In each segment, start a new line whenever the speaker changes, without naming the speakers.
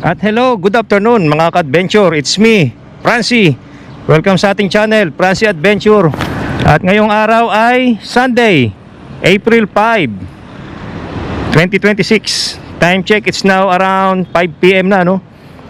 At hello, good afternoon mga ka-adventure. It's me, Francie. Welcome sa ating channel, Francie Adventure. At ngayong araw ay Sunday, April 5, 2026. Time check, it's now around 5 PM na, no?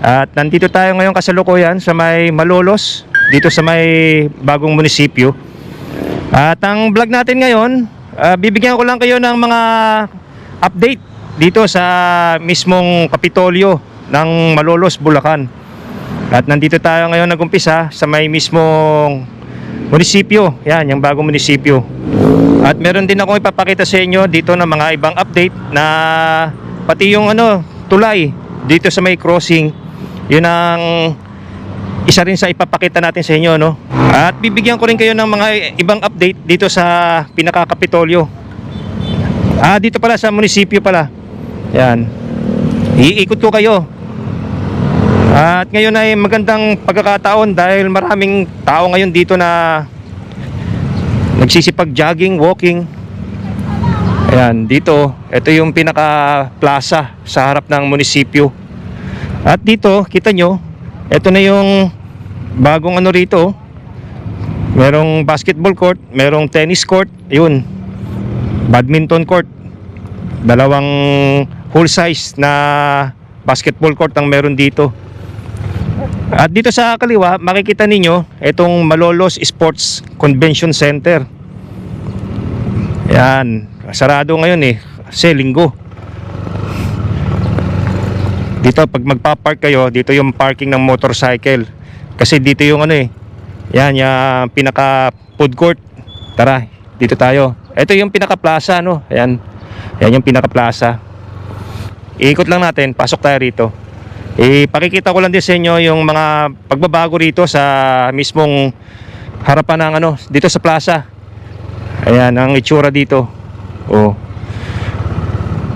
At nandito tayo ngayon kasalukuyan sa may Malolos, dito sa may bagong munisipyo. At ang vlog natin ngayon, bibigyan ko lang kayo ng mga update dito sa mismong Kapitolyo ng Malolos, Bulacan. At nandito tayo ngayon nagumpisa sa may mismong munisipyo. Yan, yung bagong munisipyo. At meron din akong ipapakita sa inyo dito ng mga ibang update na pati yung tulay dito sa may crossing. Yun ang isa rin sa ipapakita natin sa inyo, no? At bibigyan ko rin kayo ng mga ibang update dito sa pinaka-Kapitolyo. Dito pala sa munisipyo pala. Yan. Iikot ko kayo. At ngayon ay magandang pagkakataon dahil maraming tao ngayon dito na nagsisipag-jogging, walking. Ayan, dito, ito yung pinaka-plaza sa harap ng munisipyo. At dito, kita nyo, ito na yung bagong rito. Merong basketball court, merong tennis court, yun, badminton court. Dalawang full size na basketball court ang meron dito. At dito sa kaliwa, makikita ninyo itong Malolos Sports Convention Center. Yan, sarado ngayon kasi linggo. Dito pag magpa-park kayo, dito yung parking ng motorcycle. Kasi dito yung yan, yung pinaka food court. Tara, dito tayo. Ito yung pinaka plaza, Ayan. Yan yung pinaka plaza. Iikot lang natin, pasok tayo rito. Pakikita ko lang din sa inyo yung mga pagbabago rito sa mismong harapan ng dito sa plaza. Ayan ang itsura dito.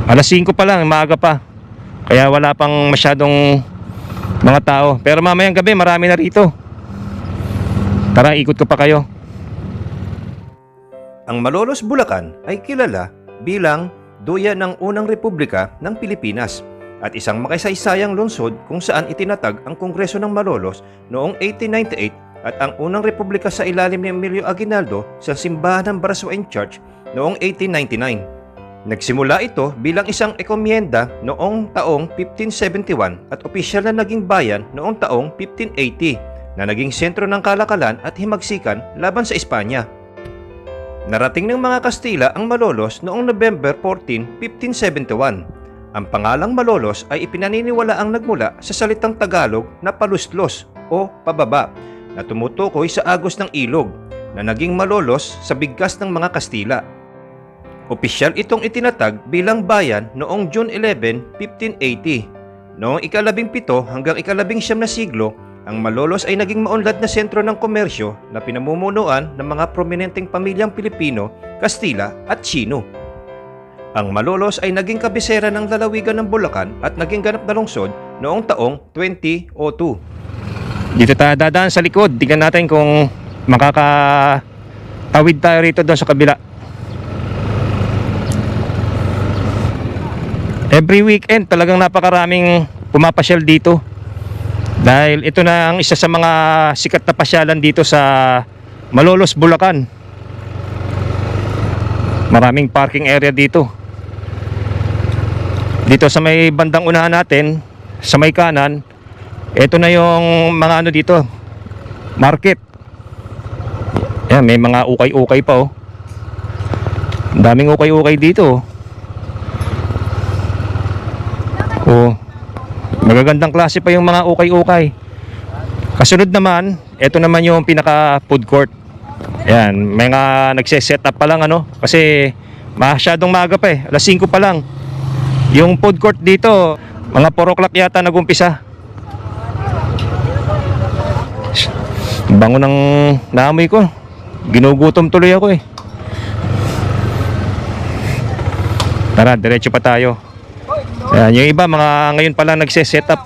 Alas 5 pa lang, maaga pa. Kaya wala pang masyadong mga tao. Pero mamayang gabi marami na rito. Tara, ikot ko pa kayo.
Ang Malolos, Bulacan ay kilala bilang duyan ng unang republika ng Pilipinas at isang makasaysayang lungsod kung saan itinatag ang Kongreso ng Malolos noong 1898 at ang unang republika sa ilalim ni Emilio Aguinaldo sa simbahan ng Baraswain Church noong 1899. Nagsimula ito bilang isang enkomienda noong taong 1571 at opisyal na naging bayan noong taong 1580 na naging sentro ng kalakalan at himagsikan laban sa Espanya. Narating ng mga Kastila ang Malolos noong November 14, 1571. Ang pangalang Malolos ay ipinaniniwalaang nagmula sa salitang Tagalog na paluslos o pababa na tumutukoy sa agos ng ilog na naging Malolos sa bigkas ng mga Kastila. Opisyal itong itinatag bilang bayan noong June 11, 1580. Noong ika-17 hanggang ika-19 na siglo, ang Malolos ay naging maunlad na sentro ng komersyo na pinamumunuan ng mga prominenteng pamilyang Pilipino, Kastila at Chino. Ang Malolos ay naging kabisera ng lalawigan ng Bulacan at naging ganap na lungsod noong taong 2002.
Dito tayo dadaan sa likod. Tingnan natin kung makakatawid tayo rito doon sa kabila. Every weekend talagang napakaraming pumapasyal dito. Dahil ito na ang isa sa mga sikat na pasyalan dito sa Malolos, Bulacan. Maraming parking area dito. Dito sa may bandang unahan natin, sa may kanan, ito na yung mga dito, market. Yan, may mga ukay-ukay pa Ang daming ukay-ukay dito. Magagandang klase pa yung mga ukay-ukay. Kasunod naman, ito naman yung pinaka food court. Yan, may nga nagse-set up pa lang kasi masyadong maaga pa alas 5 pa lang. Yung food court dito, mga 4 o'clock yata nagumpisa. Bango ng naamoy ko. Ginugutom tuloy ako Tara, diretso pa tayo. Yan, yung iba mga ngayon pa lang nagse-set up.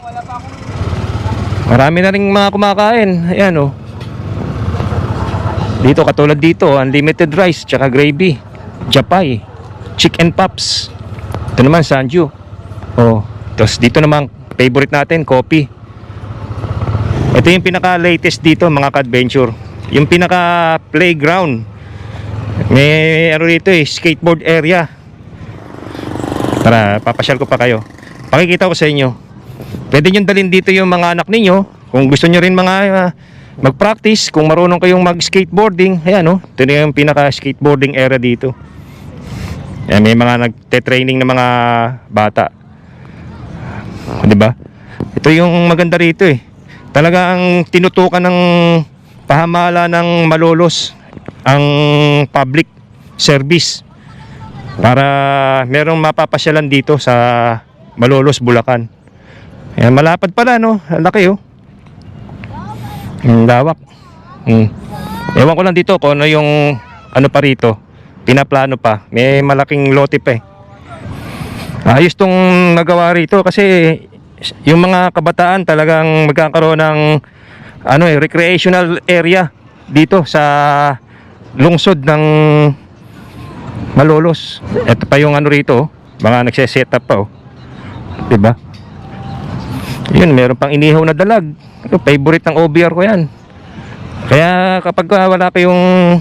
Marami na rin mga kumakain. Ayan Dito katulad dito, unlimited rice, tsaka gravy, japay, chicken pops. Ito naman sanju. Tapos dito naman favorite natin, coffee. Ito yung pinaka-latest dito mga ka-adventure. Yung pinaka-playground. May ano dito skateboard area. Tara, papasyal ko pa kayo. Pakikita ko sa inyo. Pwede nyo dalhin dito yung mga anak ninyo. Kung gusto nyo rin mga mag-practice, kung marunong kayong mag-skateboarding, ayan ito na yung pinaka-skateboarding area dito. Ayan, may mga nagte-training na mga bata. Diba? Ito yung maganda rito Talagang tinutukan ng pahamala ng Malolos ang public service para merong mapapasyalan dito sa Malolos, Bulacan. Ayan, malapad pala Ang laki lawak. Ewan ko lang dito kung ano yung ano pa rito. Pinaplano pa. May malaking lote pa Ayos tong nagawa rito kasi yung mga kabataan talagang magkakaroon ng recreational area dito sa lungsod ng Malolos. Ito pa yung rito, mga nagse-set up pa diba? Yun, meron pang inihaw na dalag. Ito, favorite ng OBR ko yan. Kaya kapag wala kayong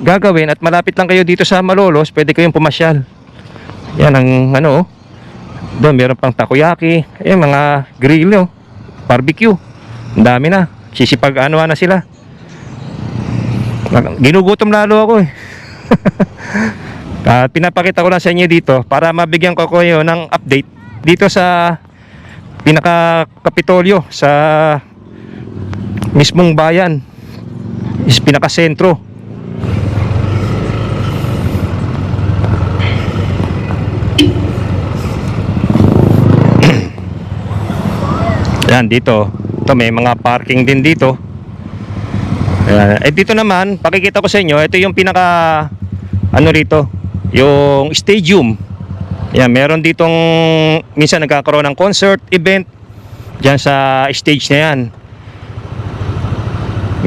gagawin at malapit lang kayo dito sa Malolos, pwede kayong pumasyal. Yan ang doon meron pang takoyaki, mga grill barbecue. Ang dami na. Sisipag na sila. Ginugutom lalo ako At pinapakita ko lang sa inyo dito para mabigyan ko kayo ng update dito sa pinaka-kapitolyo sa mismong bayan, is pinaka-sentro. Yan dito. Ito may mga parking din dito. Ayan. Dito naman, pakikita ko sa inyo, ito yung pinaka rito, yung stadium. Yan, meron ditong minsan nagkakaroon ng concert, event diyan sa stage na yan.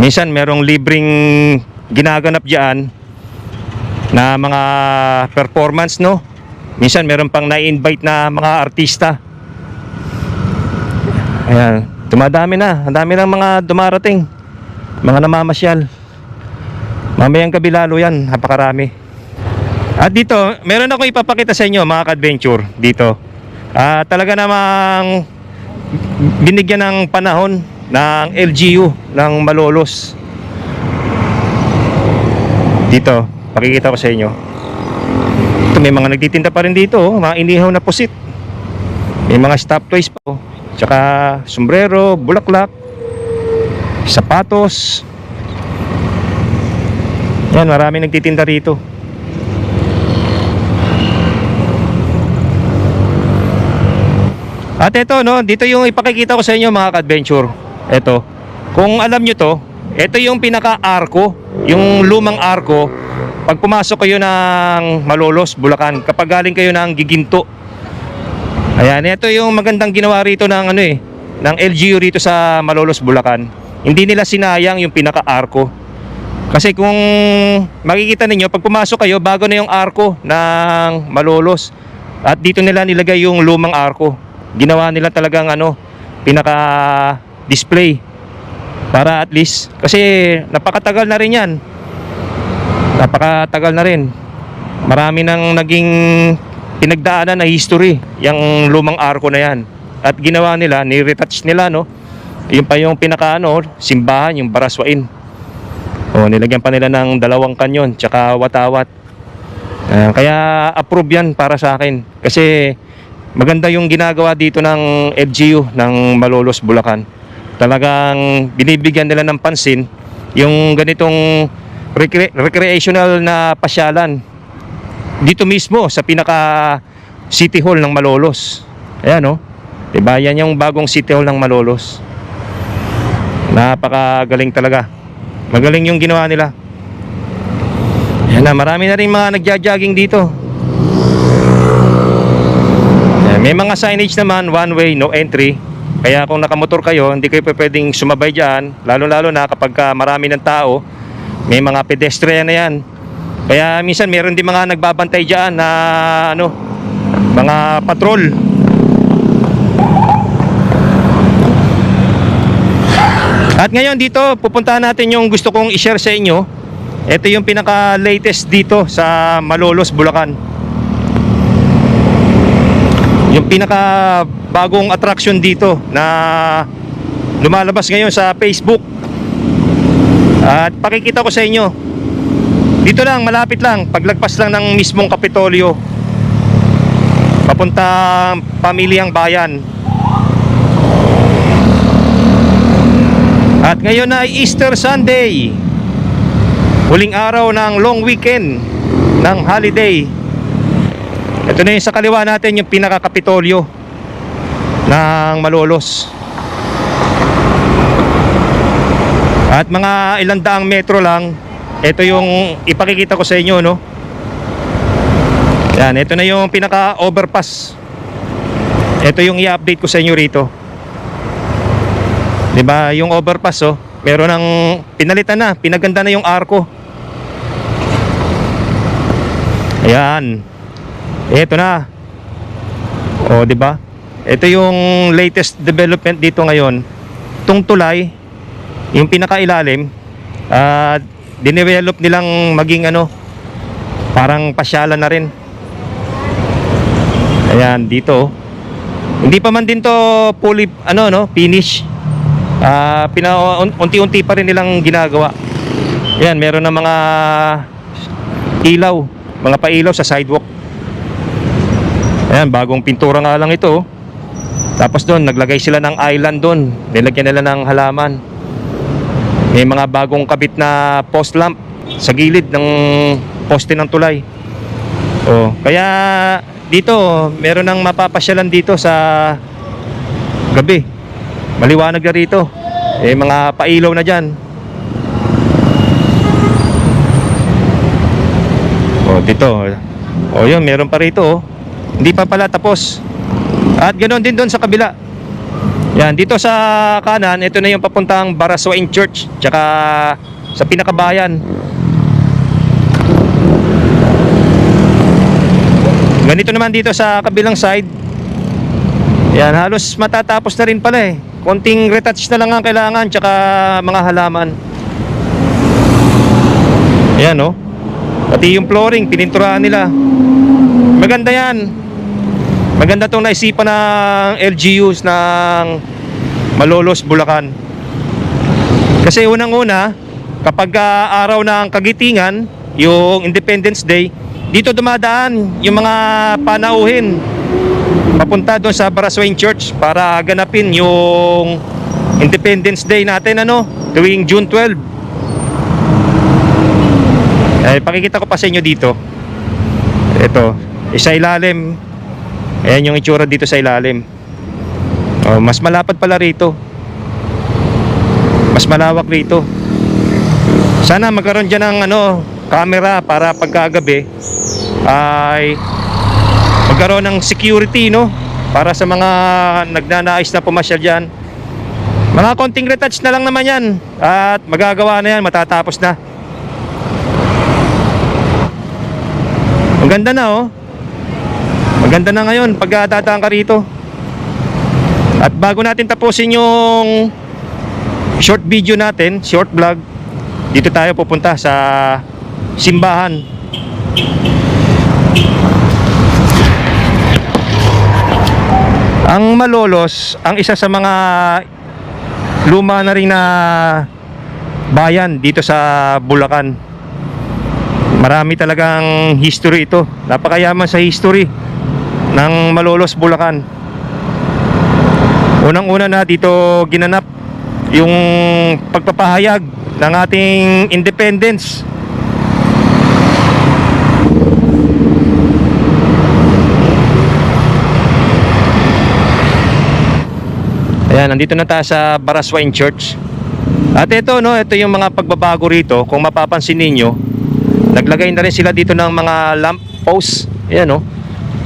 Minsan merong libreng ginaganap diyan na mga performance Minsan meron pang na-invite na mga artista. Ayan, dumadami na. Ang dami ng mga dumarating, mga namamasyal. Mamayang gabi lalo yan, napakarami. At dito, meron ako ipapakita sa inyo mga ka-adventure dito. Talaga namang binigyan ng panahon ng LGU ng Malolos. Dito, pakikita ko sa inyo. Ito, may mga nagtitinda pa rin dito, mga inihaw na pusit. May mga stop toys pa tsaka sombrero, bulaklak, sapatos. Yan, marami nagtitinda rito. At ito dito yung ipakikita ko sa inyo mga ka-adventure. Ito, kung alam nyo ito yung pinaka-arko, yung lumang arko. Pag pumasok kayo ng Malolos, Bulacan, kapag galing kayo ng Giginto. Ayan, ito yung magandang ginawa rito ng ng LGU rito sa Malolos, Bulacan. Hindi nila sinayang yung pinaka-arko. Kasi kung makikita ninyo, pag pumasok kayo, bago na yung arko ng Malolos. At dito nila nilagay yung lumang arko. Ginawa nila talagang pinaka-display. Para at least, kasi napakatagal na rin yan. Napakatagal na rin. Marami nang naging pinagdaanan na history yung lumang arko na yan. At ginawa nila, ni-retouch nila yung pa yung pinaka simbahan, yung Baraswain. Nilagyan pa nila ng 2 kanyon tsaka watawat. Kaya approve yan para sa akin. Kasi maganda yung ginagawa dito ng LGU ng Malolos, Bulacan. Talagang binibigyan nila ng pansin yung ganitong recreational na pasyalan dito mismo sa pinaka City Hall ng Malolos. Ayan diba? Yan yung bagong City Hall ng Malolos. Napakagaling talaga. Magaling yung ginawa nila. Ayan na, marami na rin mga nagja-jogging dito. Ayan, may mga signage naman, one way, no entry. Kaya kung nakamotor kayo, hindi kayo pwedeng sumabay dyan. Lalo-lalo na kapag marami ng tao. May mga pedestrian na yan. Kaya minsan meron din mga nagbabantay dyan na mga patrol. At ngayon dito, pupuntahan natin yung gusto kong i-share sa inyo. Ito yung pinaka-latest dito sa Malolos, Bulacan. Yung pinaka-bagong attraction dito na lumalabas ngayon sa Facebook. At pakikita ko sa inyo. Dito lang, malapit lang, paglagpas lang ng mismong Kapitolyo, papuntang Pamilyang Bayan. At ngayon ay Easter Sunday, huling araw ng long weekend ng holiday. Ito na yung sa kaliwa natin, yung pinaka-Kapitolyo ng Malolos. At mga ilang daang metro lang, ito yung ipakikita ko sa inyo, no? Yan, ito na yung pinaka-overpass. Ito yung i-update ko sa inyo rito. 'Di ba, yung overpass, oh, meron ng pinalitan na, pinaganda na yung arko. Ayan. Ito na. Oh, 'di ba? Ito yung latest development dito ngayon. Tung tulay, yung pinakailalim, dinevelop nilang maging ano, parang pasyalan na rin. Ayan, dito. Hindi pa man din to fully finish. Unti-unti pa rin nilang ginagawa. Ayan, meron na mga ilaw, mga pailaw sa sidewalk. Ayan, bagong pintura nga lang ito. Tapos doon, naglagay sila ng island doon. Nilagyan nila ng halaman. May mga bagong kabit na post lamp sa gilid ng poste ng tulay. Oh, kaya dito, meron ng mapapasyalan dito sa gabi. Maliwanag na rito. Mga pailaw na dyan. Oh, dito. Oh, yun, meron pa rito, oh. Hindi pa pala tapos. At ganoon din doon sa kabila. Yan, dito sa kanan, ito na yung papuntang Baraswain Church, tsaka sa pinakabayan. Ganito naman dito sa kabilang side. Yan, halos matatapos na rin pala eh. Konting retouch na lang ang kailangan, tsaka mga halaman. Ayan, oh. Pati yung flooring, pininturahan nila. Maganda yan. Maganda itong naisipan ng LGUs ng Malolos, Bulacan. Kasi unang-una, kapag araw ng Kagitingan, yung Independence Day, dito dumadaan yung mga panauhin papunta doon sa Baraswain Church para ganapin yung Independence Day natin, tuwing June 12. Pakikita ko pa sa inyo dito. Ito, sa ilalim. Ayan yung itsura dito sa ilalim. Oh, mas malapad pala rito. Mas malawak rito. Sana magkaroon dyan ng camera para pagkagabi ay magkaroon ng security, para sa mga nagnanais na pumasyal dyan. Mga konting retouch na lang naman yan at magagawa na yan, matatapos na. Ang ganda na, oh. Maganda na ngayon pag dadaan ka rito. At bago natin tapusin yung short video natin, short vlog, dito tayo pupunta sa simbahan. Ang Malolos, ang isa sa mga luma na rin na bayan dito sa Bulacan. Marami talagang history ito. Napakayaman sa history ng Malolos, Bulacan. Unang-una na dito ginanap yung pagpapahayag ng ating independence. Ayan, nandito na tayo sa Baraswain Church. At ito, ito yung mga pagbabago rito. Kung mapapansin ninyo, naglagay na rin sila dito ng mga lamp posts. Ayan,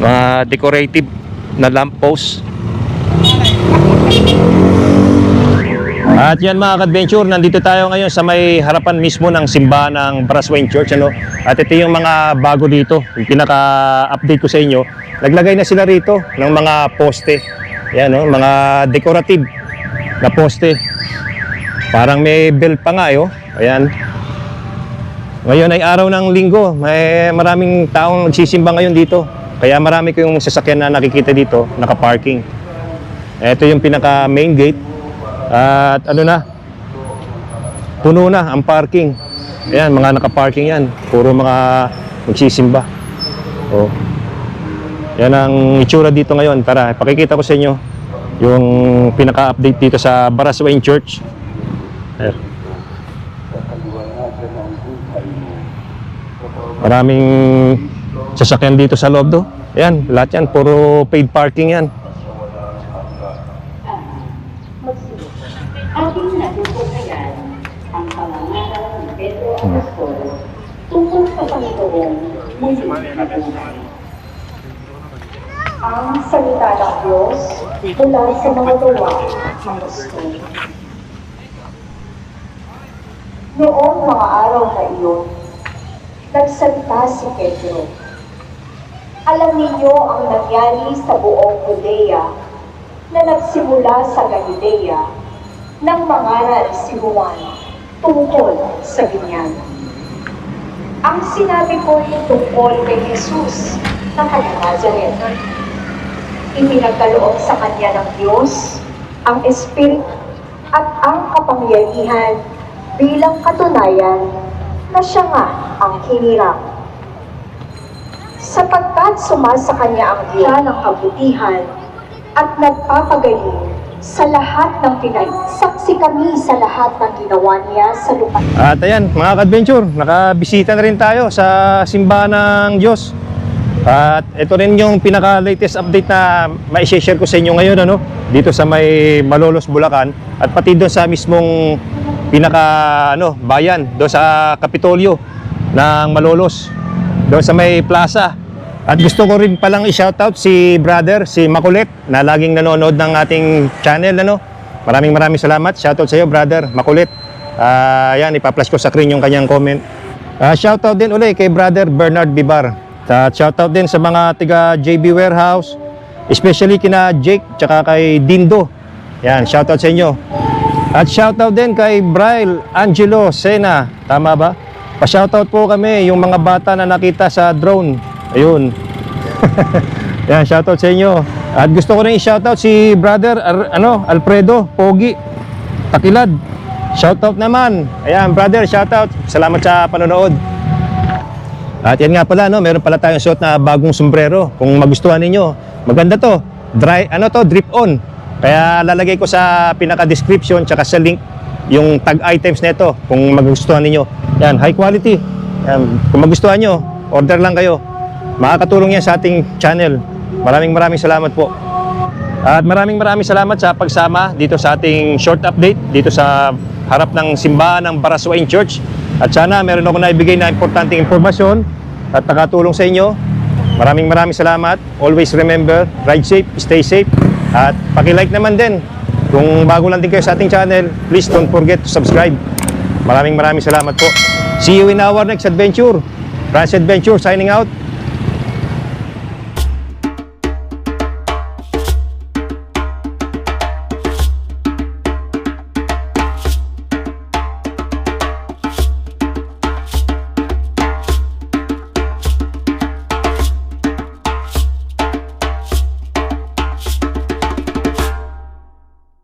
mga decorative na lamp posts. At yan mga ka-adventure, nandito tayo ngayon sa may harapan mismo ng simbahan ng Baraswain Church, At ito yung mga bago dito, yung pinaka-update ko sa inyo. Naglagay na sila rito ng mga poste. Yan, mga decorative na poste. Parang may bell pa nga, oh. Ayan. Ngayon ay araw ng linggo. May maraming taong nagsisimba ngayon dito. Kaya marami ko yung sasakyan na nakikita dito, naka-parking. Ito yung pinaka main gate. At ano na, puno na ang parking. Ayan, mga naka-parking yan. Puro mga nagsisimba. Oh. Yan ang itsura dito ngayon. Tara, pakikita ko sa inyo yung pinaka-update dito sa Baraswain Church. Ayan. Maraming sasakyan dito sa loob do. Ayan, lahat yan, puro paid parking yan.
Ating natutunayan ang pangangaral ni Pedro Apostol tungkol sa Panginoong muli na buhay. Ang salita ng Diyos mula sa mga gawa ng Apostol. Noong mga araw na iyon, nagsalita si Pedro. Alam ninyo ang nangyari sa buong Judea na nagsimula sa Galilea nang mangaral si Juan tungkol sa binyan. Ang sinabi ko ay tungkol kay Jesus na taga-Nazareth. Ipinagkaloob sa kanya ng Diyos ang Espiritu at ang kapangyarihan bilang katunayan na siya nga ang hinirang. Sapagkat sumasa kanya ang Diyos ng kabutihan at nagpapagaling sa lahat ng saksi kami sa lahat ng ginawa niya sa lupa.
At ayan, mga ka-adventure, nakabisita na rin tayo sa simbahan ng Diyos. At ito rin yung pinaka-latest update na ma-share ko sa inyo ngayon, ano, dito sa may Malolos, Bulacan, at pati doon sa mismong bayan, doon sa Kapitolyo ng Malolos, doon sa may plaza. At gusto ko rin palang i-shoutout si brother, si Makulit, na laging nanonood ng ating channel, ano. Maraming salamat. Shoutout sa iyo, brother Makulit. Yan, ipa-flash ko sa screen yung kanyang comment. Shoutout din ulit kay brother Bernard Bibar. At shoutout din sa mga tiga JB Warehouse, especially kina Jake tsaka kay Dindo. Yan, shoutout sa inyo. At shoutout din kay Braille Angelo Sena. Tama ba? Pa-shoutout po kami yung mga bata na nakita sa drone. Ayun. Yan, shoutout sa inyo. At gusto ko rin i-shoutout si brother Alfredo Pogi Takilad. Shoutout naman. Ayan, brother, shoutout. Salamat sa panonood. At yan nga pala, no, meron pala tayong suot na bagong sombrero. Kung magustuhan ninyo, maganda to. Drip on. Kaya lalagay ko sa pinaka-description tsaka sa link yung tag items nito kung magustuhan ninyo. Yan, high quality. Yan, kung magustuhan nyo, order lang kayo. Makakatulong yan sa ating channel. Maraming salamat po. At maraming salamat sa pagsama dito sa ating short update dito sa harap ng simbahan ng Baraswain Church. At sana meron ako naibigay na importanteng impormasyon at nakatulong sa inyo. Maraming salamat. Always remember, ride safe, stay safe. At paki-like naman din. Kung bago lang din kayo sa ating channel, please don't forget to subscribe. Maraming salamat po. See you in our next adventure. Francie Adventure signing out.